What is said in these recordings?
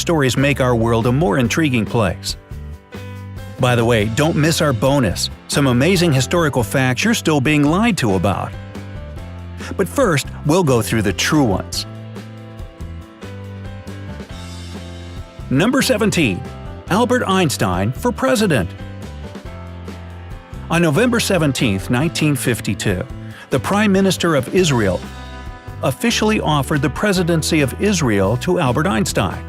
stories make our world a more intriguing place. By the way, don't miss our bonus, some amazing historical facts you're still being lied to about. But first, we'll go through the true ones. Number 17. Albert Einstein for president. On November 17, 1952, the Prime Minister of Israel officially offered the presidency of Israel to Albert Einstein.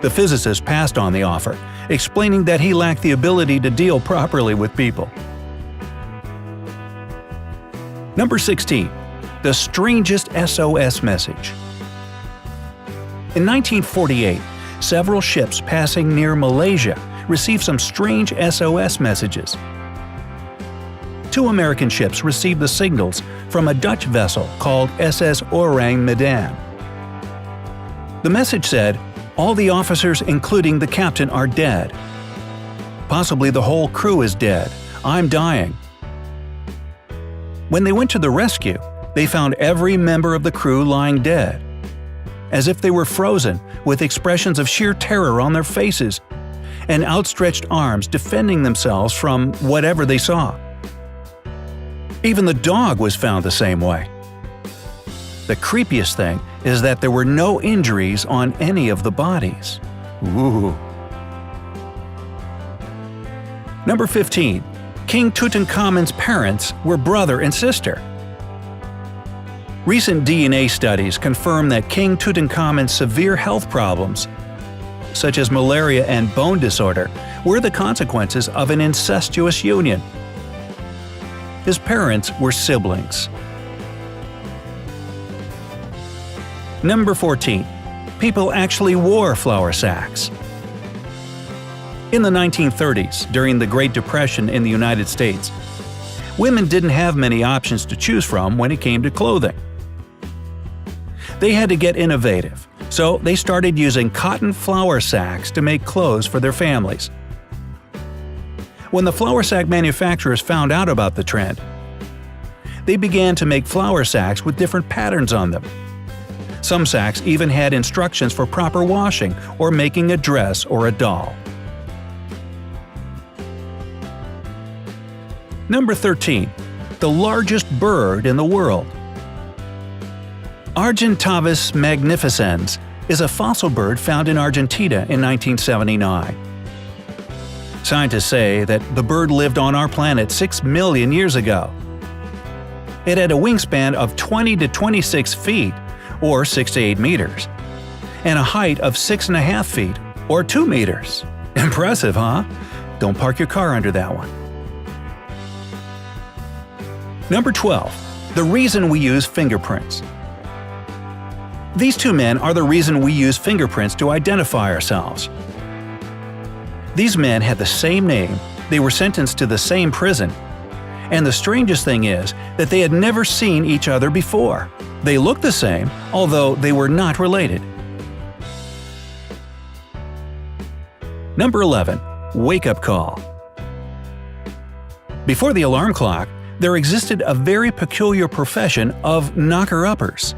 The physicist passed on the offer, explaining that he lacked the ability to deal properly with people. Number 16. The strangest SOS message. In 1948, several ships passing near Malaysia received some strange SOS messages. Two American ships received the signals from a Dutch vessel called SS Orang Medan. The message said, "All the officers including the captain are dead. Possibly the whole crew is dead. I'm dying." When they went to the rescue, they found every member of the crew lying dead, as if they were frozen, with expressions of sheer terror on their faces, and outstretched arms defending themselves from whatever they saw. Even the dog was found the same way. The creepiest thing is that there were no injuries on any of the bodies. Ooh. Number 15. King Tutankhamun's parents were brother and sister. Recent DNA studies confirm that King Tutankhamun's severe health problems, such as malaria and bone disorder, were the consequences of an incestuous union. His parents were siblings. Number 14. People actually wore flour sacks. In the 1930s, during the Great Depression in the United States, women didn't have many options to choose from when it came to clothing. They had to get innovative, so they started using cotton flour sacks to make clothes for their families. When the flour sack manufacturers found out about the trend, they began to make flour sacks with different patterns on them. Some sacks even had instructions for proper washing or making a dress or a doll. Number 13. The largest bird in the world. Argentavis magnificens is a fossil bird found in Argentina in 1979. Scientists say that the bird lived on our planet 6 million years ago. It had a wingspan of 20 to 26 feet, or 6 to 8 meters, and a height of 6.5 feet, or 2 meters. Impressive, huh? Don't park your car under that one. Number 12. The reason we use fingerprints. These two men are the reason we use fingerprints to identify ourselves. These men had the same name, they were sentenced to the same prison, and the strangest thing is that they had never seen each other before. They looked the same, although they were not related. Number 11. Wake-up call. Before the alarm clock, there existed a very peculiar profession of knocker-uppers.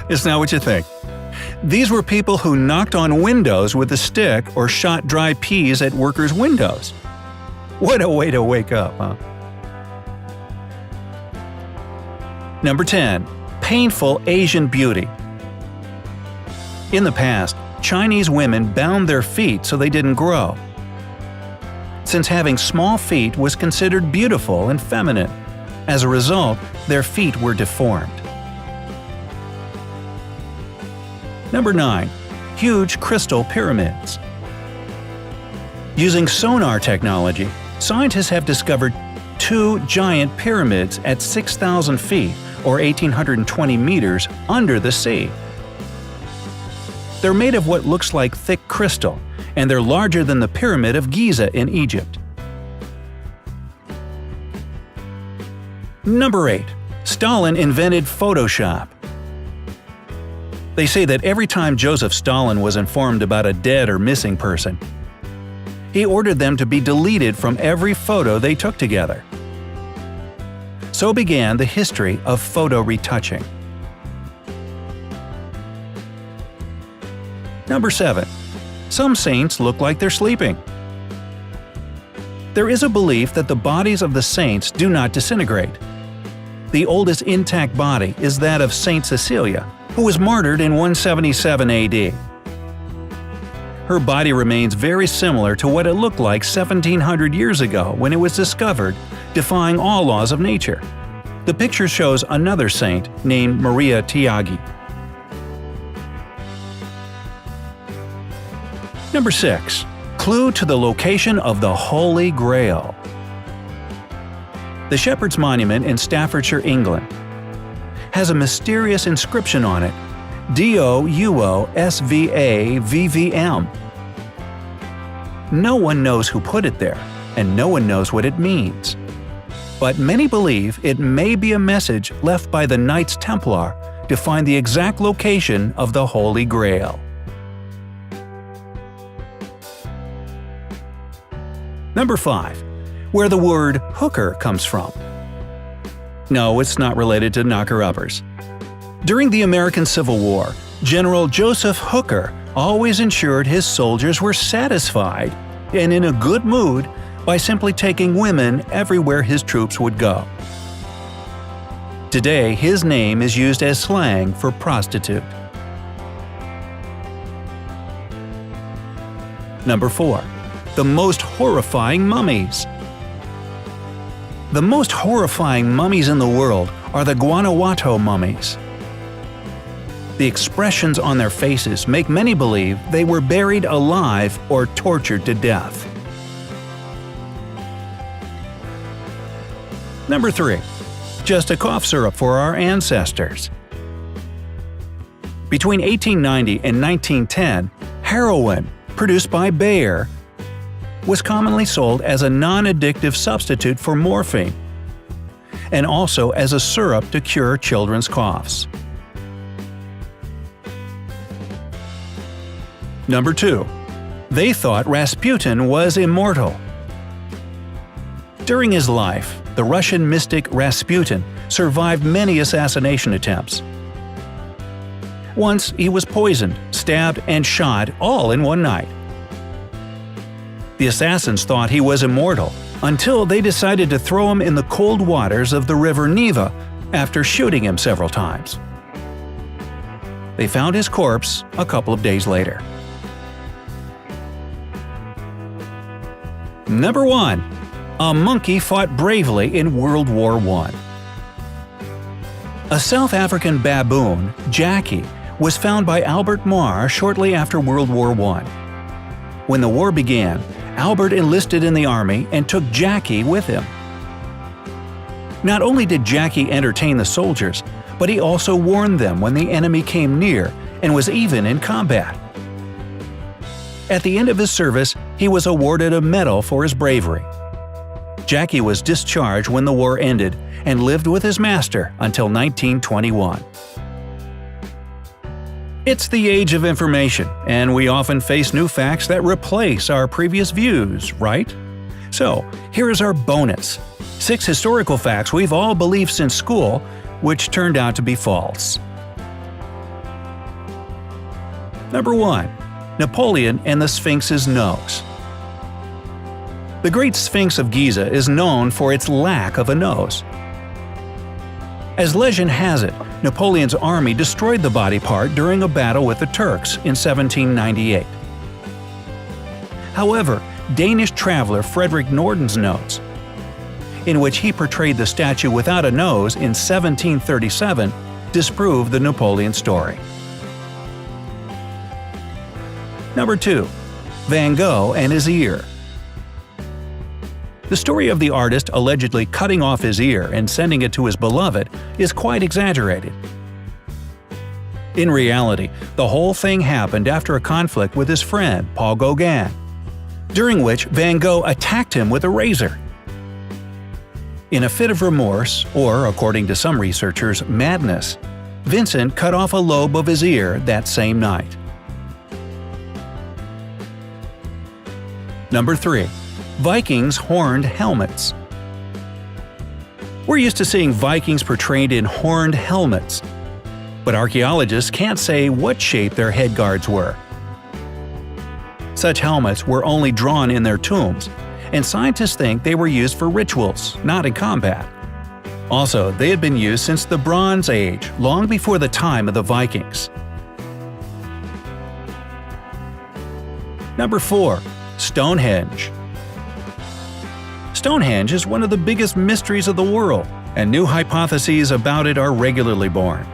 It's not what you think. These were people who knocked on windows with a stick or shot dry peas at workers' windows. What a way to wake up, huh? Number 10. Painful Asian beauty. In the past, Chinese women bound their feet so they didn't grow, since having small feet was considered beautiful and feminine. As a result, their feet were deformed. Number 9. Huge crystal pyramids. Using sonar technology, scientists have discovered 2 giant pyramids at 6,000 feet, or 1,820 meters, under the sea. They're made of what looks like thick crystal, and they're larger than the Pyramid of Giza in Egypt. Number 8. Stalin invented Photoshop. They say that every time Joseph Stalin was informed about a dead or missing person, he ordered them to be deleted from every photo they took together. So began the history of photo retouching. Number 7. Some saints look like they're sleeping. There is a belief that the bodies of the saints do not disintegrate. The oldest intact body is that of Saint Cecilia, who was martyred in 177 AD. Her body remains very similar to what it looked like 1700 years ago when it was discovered, defying all laws of nature. The picture shows another saint named Maria Tiagi. Number 6. Clue to the location of the Holy Grail. The Shepherd's Monument in Staffordshire, England, has a mysterious inscription on it, DOUOSVAVVM. No one knows who put it there, and no one knows what it means. But many believe it may be a message left by the Knights Templar to find the exact location of the Holy Grail. Number 5. Where the word hooker comes from. No, it's not related to knocker-uppers. During the American Civil War, General Joseph Hooker always ensured his soldiers were satisfied and in a good mood by simply taking women everywhere his troops would go. Today, his name is used as slang for prostitute. Number 4. The most horrifying mummies. The most horrifying mummies in the world are the Guanajuato mummies. The expressions on their faces make many believe they were buried alive or tortured to death. Number 3. Just a cough syrup for our ancestors. Between 1890 and 1910, heroin, produced by Bayer, was commonly sold as a non-addictive substitute for morphine, and also as a syrup to cure children's coughs. Number 2. They thought Rasputin was immortal. During his life, the Russian mystic Rasputin survived many assassination attempts. Once he was poisoned, stabbed, and shot all in one night. The assassins thought he was immortal until they decided to throw him in the cold waters of the river Neva after shooting him several times. They found his corpse a couple of days later. Number 1. A monkey fought bravely in World War I. A South African baboon, Jackie, was found by Albert Marr shortly after World War I. When the war began, Albert enlisted in the army and took Jackie with him. Not only did Jackie entertain the soldiers, but he also warned them when the enemy came near and was even in combat. At the end of his service, he was awarded a medal for his bravery. Jackie was discharged when the war ended and lived with his master until 1921. It's the age of information, and we often face new facts that replace our previous views, right? So, here is our bonus: 6 historical facts we've all believed since school, which turned out to be false. Number 1. Napoleon and the Sphinx's nose. The Great Sphinx of Giza is known for its lack of a nose. As legend has it, Napoleon's army destroyed the body part during a battle with the Turks in 1798. However, Danish traveler Frederick Norden's notes, in which he portrayed the statue without a nose in 1737, disproved the Napoleon story. Number 2. Van Gogh and his ear. The story of the artist allegedly cutting off his ear and sending it to his beloved is quite exaggerated. In reality, the whole thing happened after a conflict with his friend Paul Gauguin, during which Van Gogh attacked him with a razor. In a fit of remorse, or according to some researchers, madness, Vincent cut off a lobe of his ear that same night. Number 3. Vikings' horned helmets. We're used to seeing Vikings portrayed in horned helmets, but archaeologists can't say what shape their head guards were. Such helmets were only drawn in their tombs, and scientists think they were used for rituals, not in combat. Also, they had been used since the Bronze Age, long before the time of the Vikings. Number 4. Stonehenge. Stonehenge is one of the biggest mysteries of the world, and new hypotheses about it are regularly born.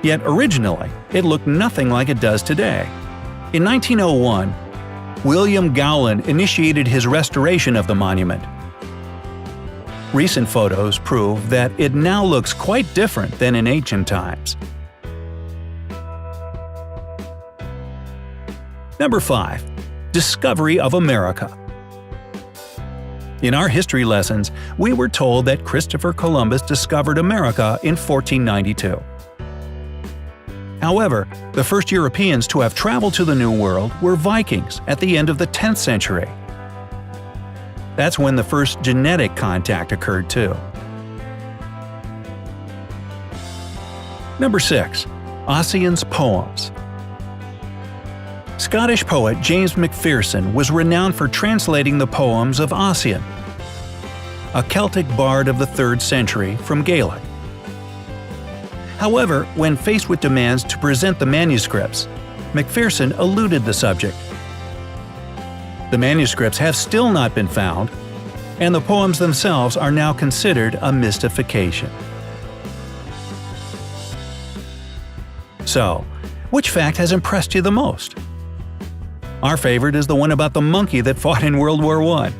Yet originally, it looked nothing like it does today. In 1901, William Gowland initiated his restoration of the monument. Recent photos prove that it now looks quite different than in ancient times. Number 5. Discovery of America. In our history lessons, we were told that Christopher Columbus discovered America in 1492. However, the first Europeans to have traveled to the New World were Vikings at the end of the 10th century. That's when the first genetic contact occurred too. Number 6. Ossian's poems. Scottish poet James Macpherson was renowned for translating the poems of Ossian, a Celtic bard of the 3rd century from Gaelic. However, when faced with demands to present the manuscripts, Macpherson eluded the subject. The manuscripts have still not been found, and the poems themselves are now considered a mystification. So, which fact has impressed you the most? Our favorite is the one about the monkey that fought in World War I.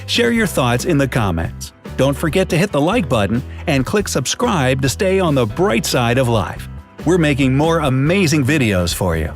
Share your thoughts in the comments. Don't forget to hit the like button and click subscribe to stay on the bright side of life. We're making more amazing videos for you.